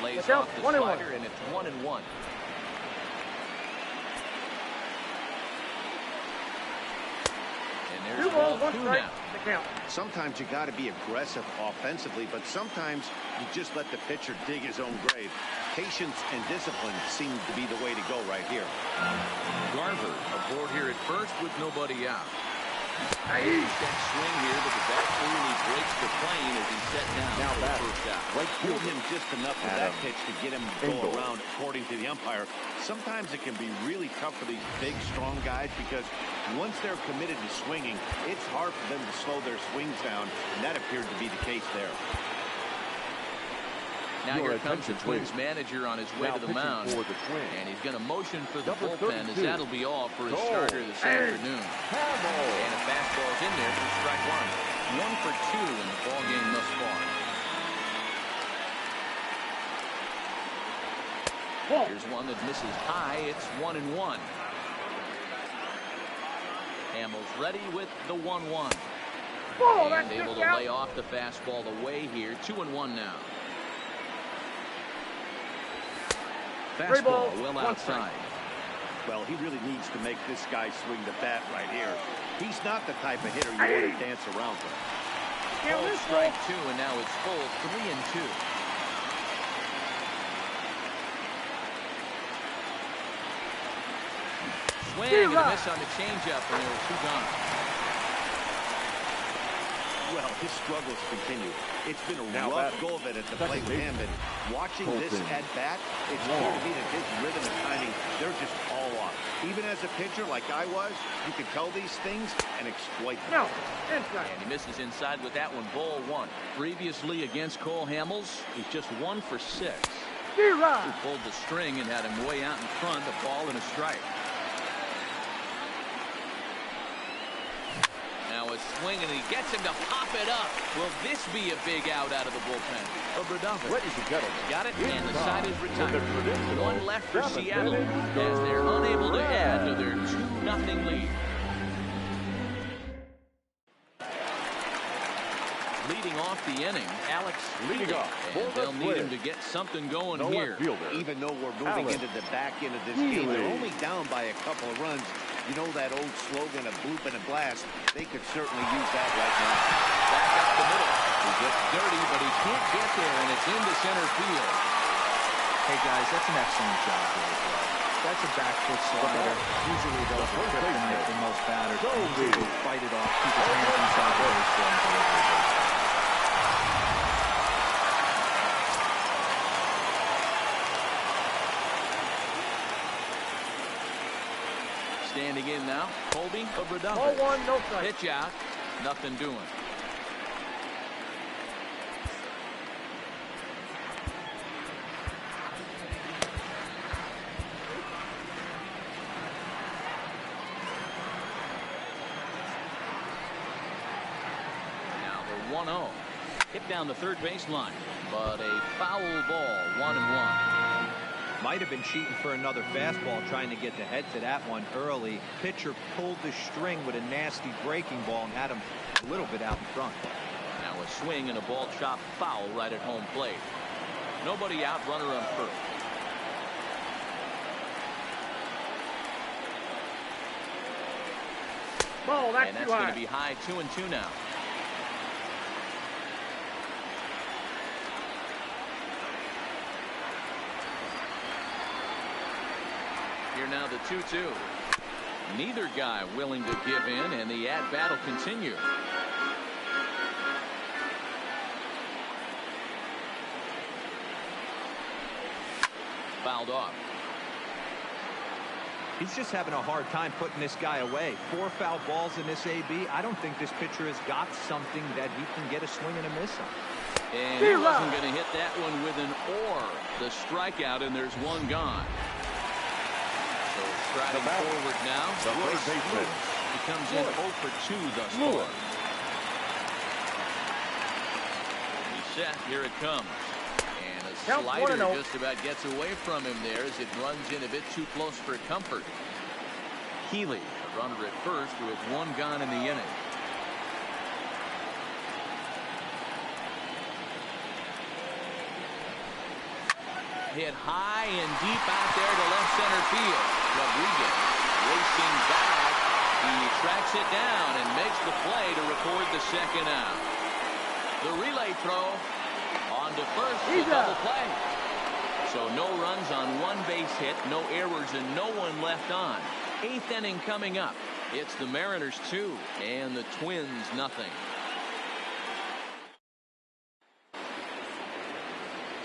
Lays off the slider, and it's 1-1. And there's ball 2 now. Sometimes you got to be aggressive offensively, but sometimes you just let the pitcher dig his own grave. Patience and discipline seem to be the way to go right here. Garver aboard here at first with nobody out. That swing here, but the bat clearly breaks the plane as he's set down Now for the batter. first out. Right, pulled him just enough for that pitch to get him to go around, according to the umpire. Sometimes it can be really tough for these big, strong guys because once they're committed to swinging, it's hard for them to slow their swings down, and that appeared to be the case there. Now here comes the Twins manager on his way to the mound, for the Twins. and he's going to motion for the Number bullpen as 32. that'll be all for his starter this afternoon. And a fastball's in there for strike one. 1 for 2 in the ball game thus far. Here's one that misses high. It's 1-1. Hamels ready with the 1-1. And able to lay off the fastball away here. 2-1 now. Fastball well outside. Well, he really needs to make this guy swing the bat right here. He's not the type of hitter you want to dance around with. Ball strike 2, and now it's full 3-2. Swing and a miss on the changeup, and there were 2 gone. Well, his struggles continue. It's been a Now rough batter. go of it at the plate with him, and watching this at bat, it's clear to me that his rhythm and timing, they're just all off. Even as a pitcher like I was, you can tell these things and exploit them. And he misses inside with that one. Ball 1. Previously against Cole Hamels, he's just 1 for 6. Who pulled the string and had him way out in front, a ball and a strike. Now a swing, and he gets him to pop it up. Will this be a big out of the bullpen? Ladies and gentlemen, Got it, and the side is for the retired. traditional 1 left for 7th Seattle inning, as they're unable to add to their 2-0 lead. Leading off the inning, Alex Leading Healy. off for And the they'll need him to Twins. get something going the here. left fielder. Even though we're moving Alex into the back end of this Healy. game, they're only down by a couple of runs. You know that old slogan of bloop and a blast? They could certainly use that right now. Back up the middle. He gets dirty, but he can't get there, and it's into center field. Hey, guys, that's an excellent job there as well. That's a back foot slider. Usually those are kryptonite for most batters. Usually will fight it off, keep his hands inside the baseball and deliver the baseball. Standing in now, Colby Obradovich. 0-1, no strike. Pitch out, nothing doing. Now the 1-0. Hit down the third baseline, but a foul ball, 1-1. Might have been cheating for another fastball, trying to get the head to that one early. Pitcher pulled the string with a nasty breaking ball and had him a little bit out in front. Now a swing and a ball chopped foul right at home plate. Nobody out, runner on first. Ball, And that's too going high. to be high, 2-2 now. Here now the 2-2. Neither guy willing to give in, and the at-bat will continue. Fouled off. He's just having a hard time putting this guy away. 4 foul balls in this AB. I don't think this pitcher has got something that he can get a swing and a miss on. And he wasn't going to hit that one with an or. The strikeout, and there's 1 gone. So striding forward now. The third Royce baseman. Lewis. He comes in 0 for 2 thus far. He's set. Here it comes. And a Count slider 1-0. just about gets away from him there as it runs in a bit too close for comfort. Healy, the runner at first, with 1 gone in the inning. Hit high and deep out there to left center field. Rodriguez racing back, He tracks it down and makes the play to record the second out. The relay throw on to first, the double play. So no runs on one base hit, no errors, and no one left on. 8th inning coming up. It's the Mariners 2 and the Twins nothing.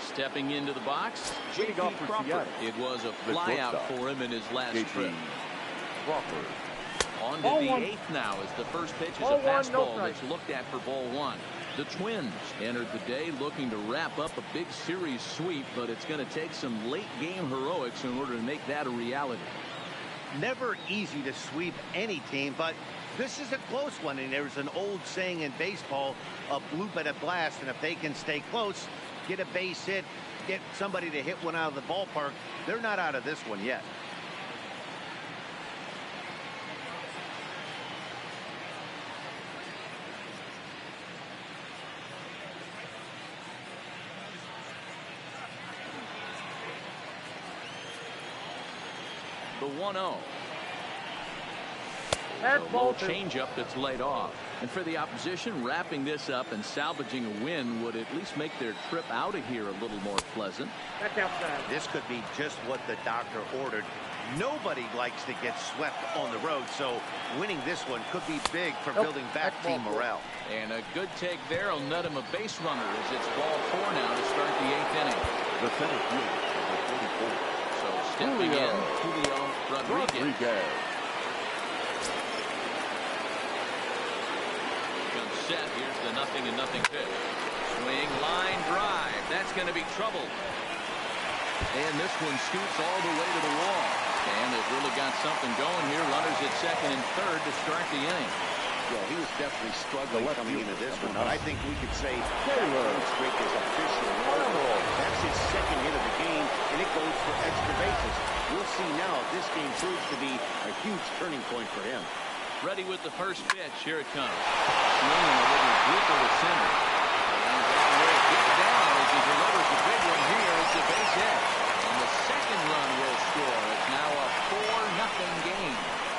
Stepping into the box, J.P. Crawford. It was a flyout for him in his last trip. Crawford. On to the 8th now as the first pitch is a fastball that's looked at for ball 1. The Twins entered the day looking to wrap up a big series sweep, but it's going to take some late game heroics in order to make that a reality. Never easy to sweep any team, but this is a close one, and there's an old saying in baseball, a bloop at a blast, and if they can stay close, get a base hit, get somebody to hit one out of the ballpark, they're not out of this one yet. The 1-0. A low changeup that's laid off. And for the opposition, wrapping this up and salvaging a win would at least make their trip out of here a little more pleasant. This could be just what the doctor ordered. Nobody likes to get swept on the road, so winning this one could be big for building back team morale. And a good take there will net him a base runner as it's ball 4 now to start the 8th inning. The center fielder, number 44. So stepping in, Julio Rodriguez. Comes set. Here's the 0-0 pitch. Swing, line drive. That's going to be trouble. And this one scoots all the way to the wall. And they've really got something going here. Runners at second and third to start the inning. Well, he was definitely struggling coming into this one, but I think we could say that streak is official. That's his second hit of the game, and it goes for extra bases. We'll see now if this game proves to be a huge turning point for him. Ready with the first pitch. Here it comes. Swinging a little group of the center. And that's where it gets down as he delivers the big one here. It's a base hit. And the second run will score. It's now a 4-0 game.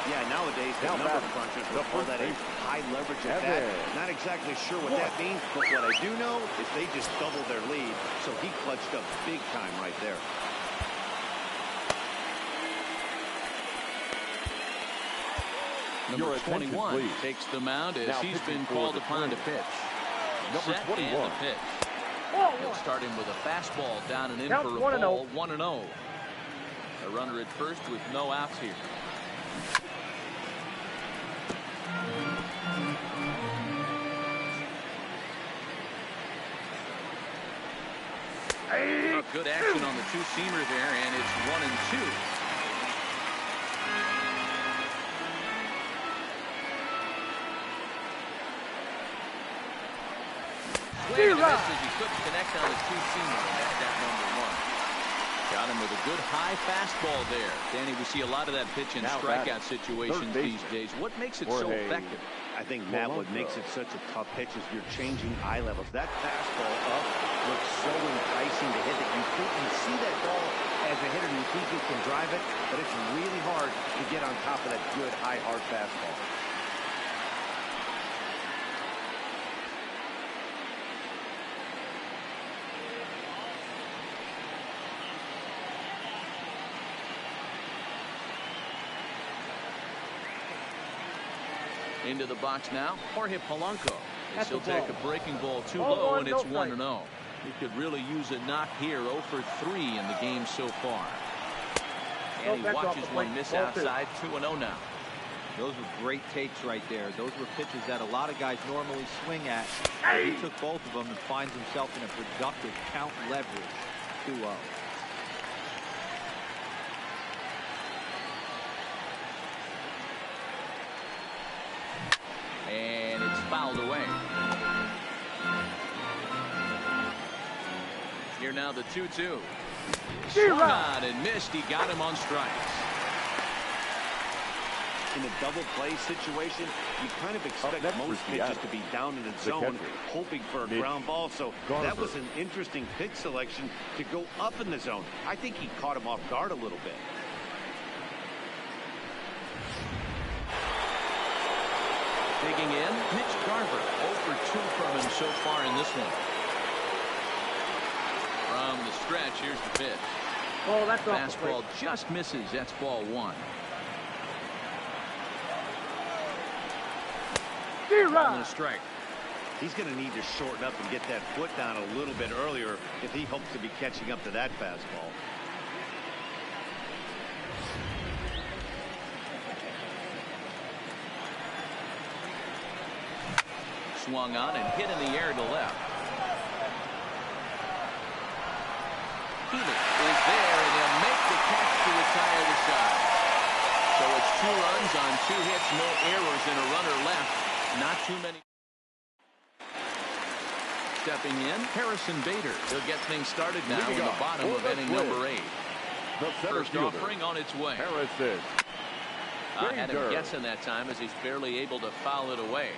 Yeah, nowadays the number crunchers will call that a high leverage at bat. Not exactly sure what that means, but what I do know is they just doubled their lead, so he clutched up big time right there. Number 21 takes the mound as he's been called upon to pitch. Number 21. And the pitch. He'll start him with a fastball down and in for a ball. 1-0. A runner at first with no outs here. Good action on the two-seamer there, and it's 1-2. Swing and a miss as he couldn't connect on the two-seamer, and that's that #1. Got him with a good high fastball there. Danny, we see a lot of that pitch in strikeout situations these days. What makes it so effective? I think, Matt, what makes it such a tough pitch is you're changing eye levels. That fastball up looks so enticing to hit that you think you see that ball as a hitter and you think you can drive it, but it's really hard to get on top of that good high hard fastball. Into the box now, Jorge Polanco. He'll take a breaking ball too low, and it's 1-0. He could really use a knock here. 0 for 3 in the game so far. And he watches one miss outside. 2-0 now. Those were great takes right there. Those were pitches that a lot of guys normally swing at. He took both of them and finds himself in a productive count leverage. 2-0. And it's fouled away. Here now the 2-2. Swung on and missed. He got him on strikes. In a double play situation, you kind of expect most pitches to be down in the zone, hoping for a ground ball. So that was an interesting pitch selection to go up in the zone. I think he caught him off guard a little bit. Digging in, Mitch Garver. 0 for 2 from him so far in this one. From the stretch, here's the pitch. Oh, that's fastball just misses. That's ball 1. On the strike. He's going to need to shorten up and get that foot down a little bit earlier if he hopes to be catching up to that fastball. Swung on and hit in the air to left. Healy is there, and he'll make the catch to retire the side. So it's 2 runs on 2 hits, no errors, and a runner left. Not too many. Stepping in, Harrison Bader. He'll get things started now in the bottom of inning number 8. First offering on its way. Harrison. I had him guessing that time as he's barely able to foul it away.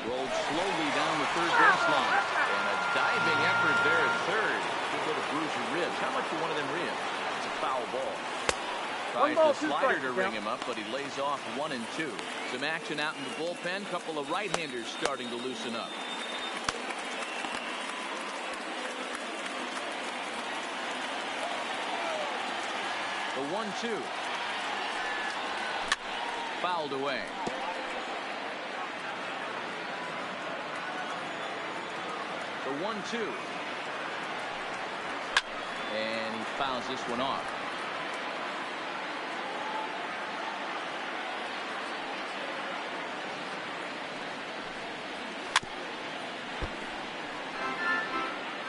Rolled slowly down the third baseline. And a diving effort there at third. Could go to bruise your ribs. How much for one of them ribs? It's a foul ball. Tries the slider to ring him up, but he lays off 1 and 2. Some action out in the bullpen. Couple of right-handers starting to loosen up. The 1-2. Fouled away. The 1-2. And he fouls this one off.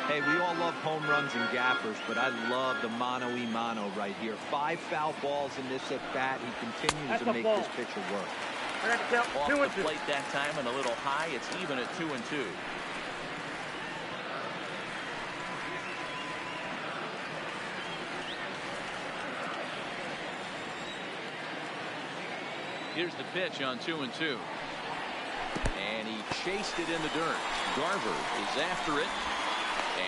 Hey, we all love home runs and gappers, but I love the mano-y-mano right here. 5 foul balls in this at-bat. He continues to make this pitcher work. I got to count Off 2 the and 2. plate that time and a little high. It's even at 2 and 2. Here's the pitch on 2 and 2. And he chased it in the dirt. Garver is after it.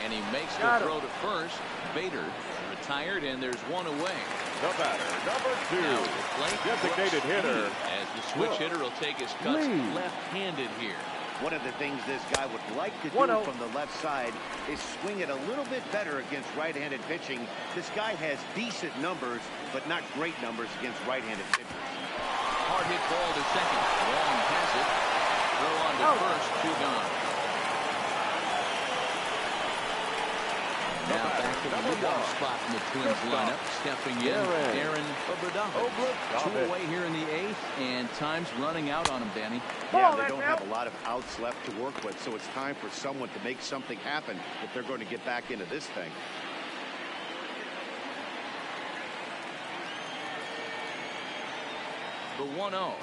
And he makes the throw to first. Bader retired, and there's 1 away. The batter, number 2. Now the plate, Designated hitter. as the switch hitter will take his cuts left-handed here. One of the things this guy would like to do from the left side is swing it a little bit better against right-handed pitching. This guy has decent numbers, but not great numbers against right-handed pitchers. Hard hit ball to second. Long has it. Throw on to first. 2 gone. Now back to the leadoff spot in the Twins lineup. Stepping in, Aaron Obradovich. 2 away here in the 8th, and time's running out on him, Danny. Yeah, they don't have a lot of outs left to work with, so it's time for someone to make something happen if they're going to get back into this thing. The 1-0.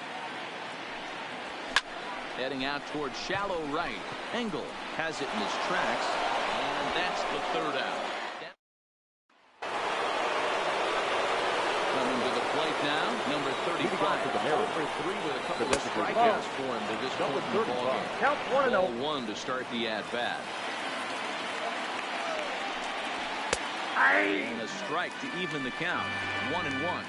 Heading out towards shallow right. Engel has it in his tracks, and that's the 3rd out. Coming to the plate now, number 35. For 3 with a couple of strikeouts for him to this point in the ballgame. Count 1-0. Ball 1 to start the at-bat. And a strike to even the count. 1-1.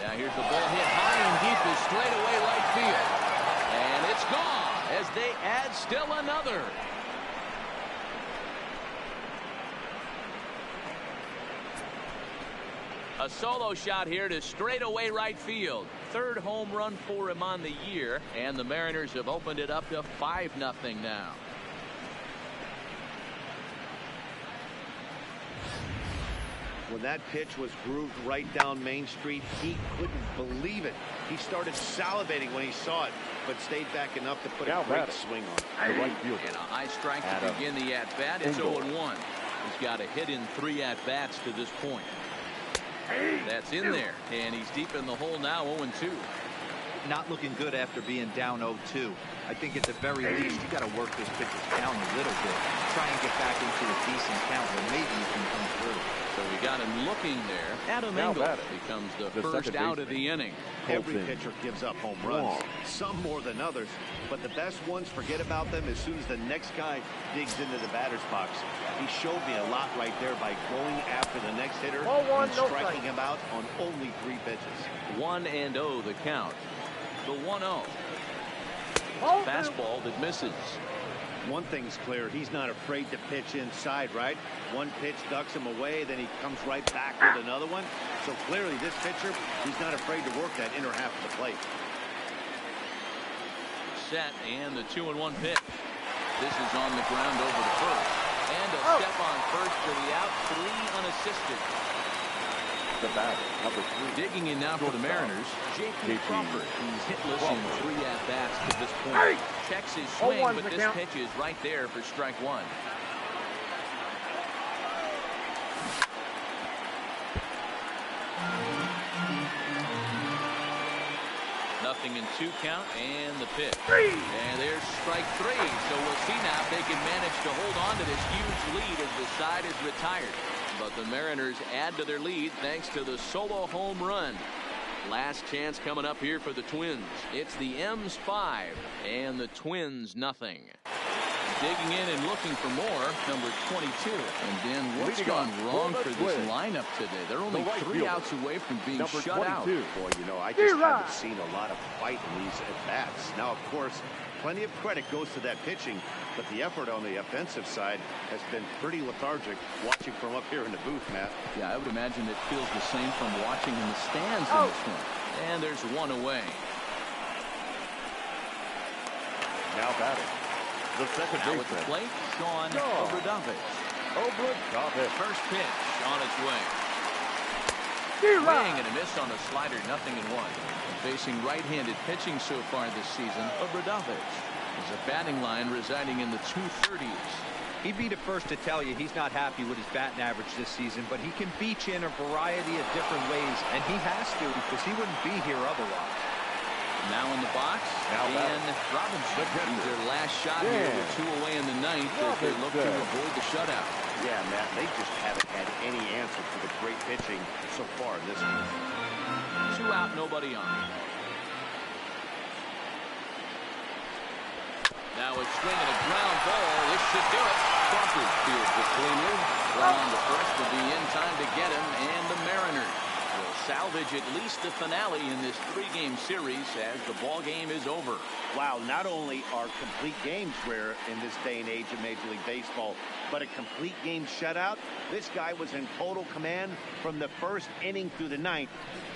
Now here's the ball hit high and deep to straightaway right field. And it's gone as they add still another. A solo shot here to straightaway right field. 3rd home run for him on the year. And the Mariners have opened it up to 5-0 now. When that pitch was grooved right down Main Street, he couldn't believe it. He started salivating when he saw it, but stayed back enough to put a great swing on. The right fielder. And a high strike to begin the at-bat. It's 0-1. He's got a hit in 3 at-bats to this point. That's in there, and he's deep in the hole now, 0-2. not looking good after being down 0-2. I think at the very least, you got to work this pitcher down a little bit. Try and get back into a decent count where maybe you can come through. So we got him looking there. Adam Engel becomes the first out of the inning. Every pitcher gives up home runs, some more than others, but the best ones, forget about them as soon as the next guy digs into the batter's box. He showed me a lot right there by going after the next hitter and striking him out on only 3 pitches. 1-0 the count. The 1-0. Fastball that misses. One thing's clear, he's not afraid to pitch inside, right? One pitch ducks him away, then he comes right back with another one. So clearly this pitcher, he's not afraid to work that inner half of the plate. Set, and the 2-1 pitch. This is on the ground over to first. And a step on first for the out, 3 unassisted. The batter, number 3. Digging in now for the Mariners, J.P. Crawford. He's hitless in 3 at-bats to this point. Checks his swing, but this pitch is right there for strike 1. Nothing in 2 count, and the pitch. And there's strike 3. So we'll see now if they can manage to hold on to this huge lead as the side is retired. But the Mariners add to their lead thanks to the solo home run. Last chance coming up here for the Twins. It's the M's 5 and the Twins nothing. Digging in and looking for more, number 22. And then what's gone wrong for this lineup today? They're only 3 outs away from being shut out. Boy, you know, I just haven't seen a lot of fight in these at-bats. Now, of course, plenty of credit goes to that pitching, but the effort on the offensive side has been pretty lethargic watching from up here in the booth, Matt. Yeah, I would imagine it feels the same from watching in the stands in this one. And there's 1 away. Now batting, the second baseman. With the plate, Sean Obradovich. First pitch on its way. Swing and a miss on a slider, 0-1. Facing right-handed pitching so far this season, Obradovich is a batting line residing in the 230s. He'd be the first to tell you he's not happy with his batting average this season, but he can beat you in a variety of different ways, and he has to because he wouldn't be here otherwise. Now in the box, Dan Robinson. He's their last shot here with 2 away in the 9th as they look to avoid the shutout. Yeah, Matt, they just haven't had any answer for the great pitching so far in this one. 2 out, nobody on. Now it's swinging a ground ball. This should do it. Crawford fields it cleanly. Run on the first will be in time to get him, and the Mariners will salvage at least the finale in this 3-game series as the ball game is over. Wow, not only are complete games rare in this day and age of Major League Baseball, but a complete game shutout. This guy was in total command from the first inning through the 9th.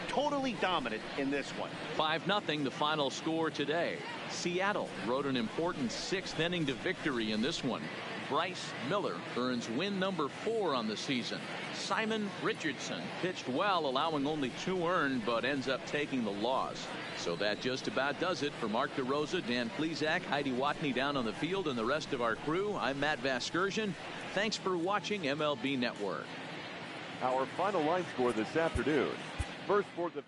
Totally dominant in this one. 5-0 the final score today. Seattle rode an important 6th inning to victory in this one. Bryce Miller earns win number 4 on the season. Simon Richardson pitched well, allowing only 2 earned, but ends up taking the loss. So that just about does it for Mark DeRosa, Dan Plesac, Heidi Watney down on the field, and the rest of our crew. I'm Matt Vasgersian. Thanks for watching MLB Network. Our final line score this afternoon. First for the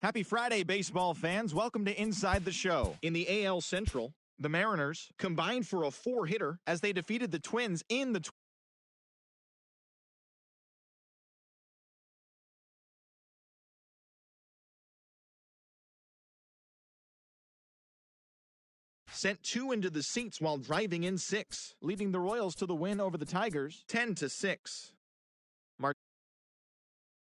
Happy Friday, baseball fans. Welcome to Inside the Show. In the AL Central, the Mariners combined for a 4-hitter as they defeated the Twins in the sent 2 into the seats while driving in 6, leading the Royals to the win over the Tigers 10-6.